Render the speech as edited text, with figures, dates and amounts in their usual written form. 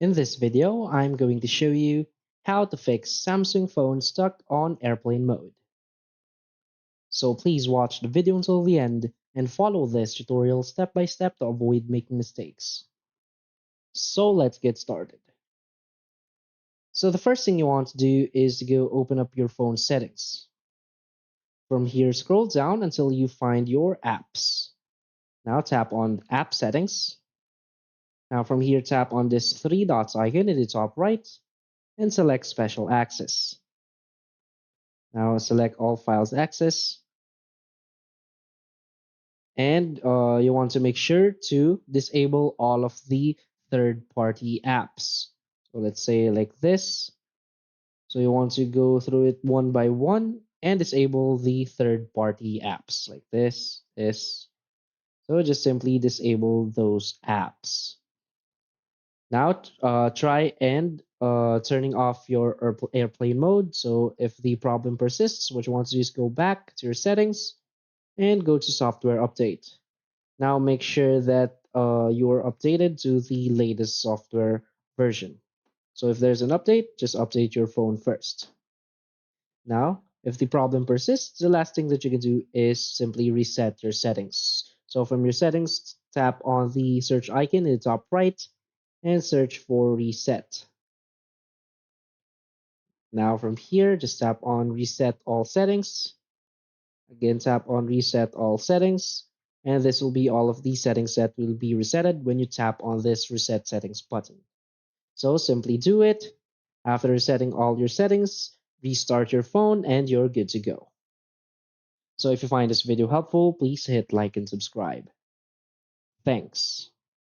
In this video, I'm going to show you how to fix Samsung phone stuck on airplane mode. So please watch the video until the end and follow this tutorial step by step to avoid making mistakes. So let's get started. So the first thing you want to do is to go open up your phone settings. From here, scroll down until you find your apps. Now tap on app settings. Now from here, tap on this three dots icon in the top right and select special access. Now select all files access, and you want to make sure to disable all of the third-party apps. So let's say like this. So you want to go through it one by one and disable the third-party apps like this. So just simply disable those apps. Now try and turning off your airplane mode. So if the problem persists, what you want to do is go back to your settings and go to software update. Now make sure that you're updated to the latest software version. So if there's an update, just update your phone first. Now, if the problem persists, the last thing that you can do is simply reset your settings. So from your settings, tap on the search icon in the top right and search for reset. Now from here, just tap on reset all settings. Again, tap on reset all settings. And this will be all of the settings that will be resetted when you tap on this reset settings button. So simply do it. After resetting all your settings, restart your phone and you're good to go. So if you find this video helpful, please hit like and subscribe. Thanks.